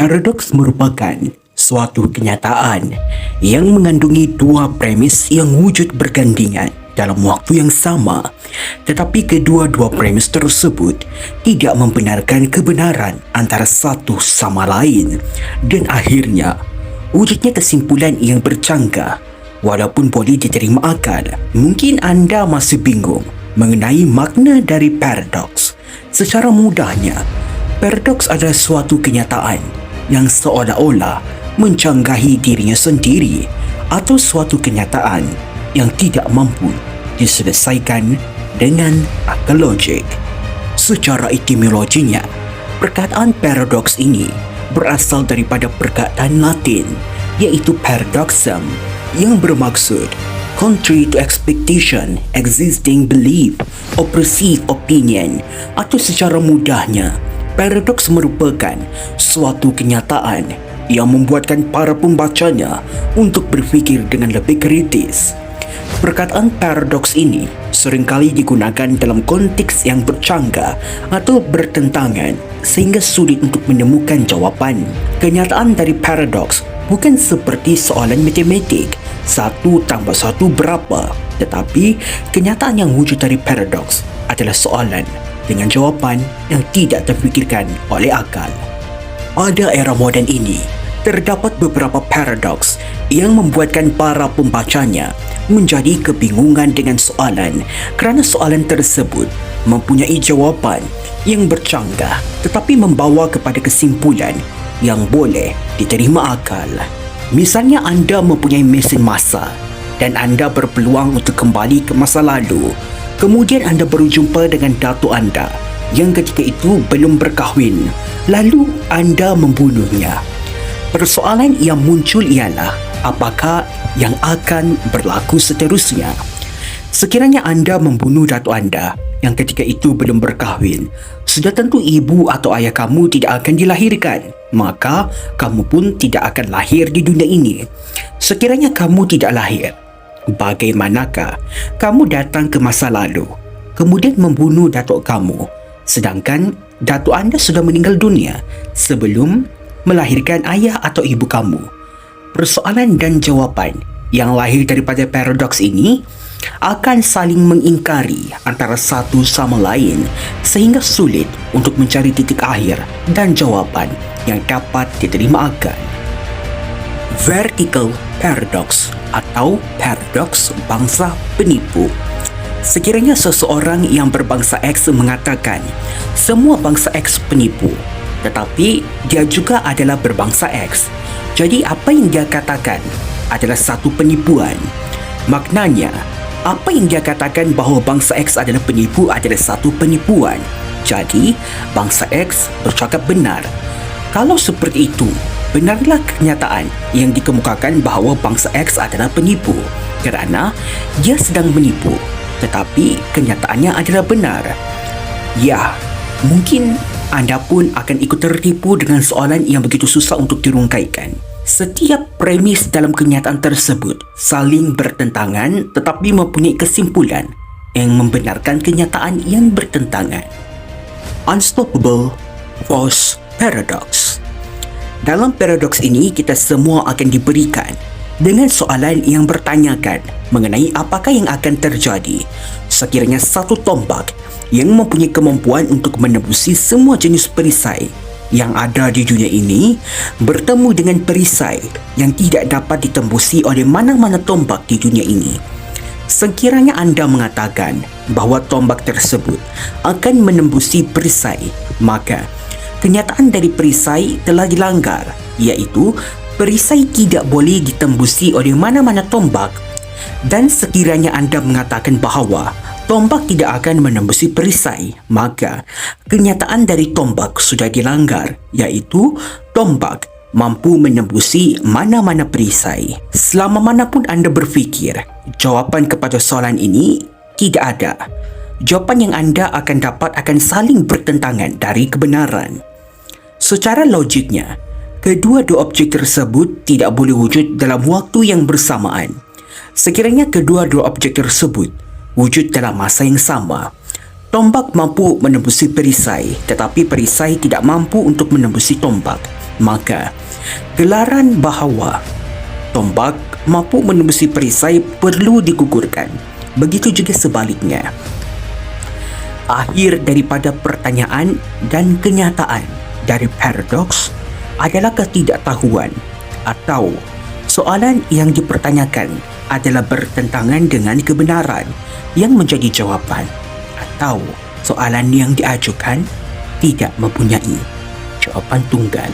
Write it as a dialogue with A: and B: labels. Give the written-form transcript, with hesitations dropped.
A: Paradoks merupakan suatu kenyataan yang mengandungi dua premis yang wujud bergandengan dalam waktu yang sama, tetapi kedua-dua premis tersebut tidak membenarkan kebenaran antara satu sama lain dan akhirnya wujudnya kesimpulan yang bercanggah. Walaupun boleh diterima akal, mungkin anda masih bingung mengenai makna dari paradoks. Secara mudahnya, paradoks adalah suatu kenyataan yang seolah-olah mencanggahi dirinya sendiri atau suatu kenyataan yang tidak mampu diselesaikan dengan akal logik. Secara etimologinya, perkataan paradoks ini berasal daripada perkataan Latin iaitu paradoxum yang bermaksud contrary to expectation, existing belief or perceived opinion, atau secara mudahnya, paradoks merupakan suatu kenyataan yang membuatkan para pembacanya untuk berfikir dengan lebih kritis. Perkataan paradoks ini seringkali digunakan dalam konteks yang bercanggah atau bertentangan sehingga sulit untuk menemukan jawapan. Kenyataan dari paradoks bukan seperti soalan matematik, 1 tambah 1 berapa, tetapi kenyataan yang wujud dari paradoks adalah soalan dengan jawapan yang tidak terfikirkan oleh akal. Pada era moden ini, terdapat beberapa paradoks yang membuatkan para pembacanya menjadi kebingungan dengan soalan kerana soalan tersebut mempunyai jawapan yang bercanggah tetapi membawa kepada kesimpulan yang boleh diterima akal. Misalnya anda mempunyai mesin masa dan anda berpeluang untuk kembali ke masa lalu. Kemudian anda berjumpa dengan datuk anda yang ketika itu belum berkahwin. Lalu anda membunuhnya. Persoalan yang muncul ialah apakah yang akan berlaku seterusnya. Sekiranya anda membunuh datuk anda yang ketika itu belum berkahwin, sudah tentu ibu atau ayah kamu tidak akan dilahirkan. Maka kamu pun tidak akan lahir di dunia ini. Sekiranya kamu tidak lahir, bagaimanakah kamu datang ke masa lalu, kemudian membunuh datuk kamu, sedangkan datuk anda sudah meninggal dunia sebelum melahirkan ayah atau ibu kamu? Persoalan dan jawapan yang lahir daripada paradoks ini akan saling mengingkari antara satu sama lain sehingga sulit untuk mencari titik akhir dan jawapan yang dapat diterima akal. Vertical paradox atau paradoks bangsa penipu. Sekiranya seseorang yang berbangsa X mengatakan semua bangsa X penipu, tetapi dia juga adalah berbangsa X, jadi apa yang dia katakan adalah satu penipuan. Maknanya, apa yang dia katakan bahawa bangsa X adalah penipu adalah satu penipuan. Jadi, bangsa X bercakap benar. Kalau seperti itu, benarlah kenyataan yang dikemukakan bahawa bangsa X adalah penipu kerana dia sedang menipu, tetapi kenyataannya adalah benar. Ya, mungkin anda pun akan ikut tertipu dengan soalan yang begitu susah untuk dirungkaikan. Setiap premis dalam kenyataan tersebut saling bertentangan tetapi mempunyai kesimpulan yang membenarkan kenyataan yang bertentangan. Unstoppable Force Paradox. Dalam paradoks ini, kita semua akan diberikan dengan soalan yang bertanyakan mengenai apakah yang akan terjadi sekiranya satu tombak yang mempunyai kemampuan untuk menembusi semua jenis perisai yang ada di dunia ini bertemu dengan perisai yang tidak dapat ditembusi oleh mana-mana tombak di dunia ini. Sekiranya anda mengatakan bahawa tombak tersebut akan menembusi perisai, maka kenyataan dari perisai telah dilanggar, iaitu perisai tidak boleh ditembusi oleh mana-mana tombak. Dan sekiranya anda mengatakan bahawa tombak tidak akan menembusi perisai, maka kenyataan dari tombak sudah dilanggar, iaitu tombak mampu menembusi mana-mana perisai. Selama manapun anda berfikir, jawapan kepada soalan ini tidak ada. Jawapan yang anda akan dapat akan saling bertentangan dari kebenaran. Secara logiknya, kedua-dua objek tersebut tidak boleh wujud dalam waktu yang bersamaan. Sekiranya kedua-dua objek tersebut wujud dalam masa yang sama, tombak mampu menembusi perisai, tetapi perisai tidak mampu untuk menembusi tombak. maka gelaran bahawa tombak mampu menembusi perisai perlu digugurkan. Begitu juga sebaliknya. Akhir daripada pertanyaan dan kenyataan dari paradoks adalah ketidaktahuan, atau soalan yang dipertanyakan adalah bertentangan dengan kebenaran yang menjadi jawapan, atau soalan yang diajukan tidak mempunyai jawapan tunggal.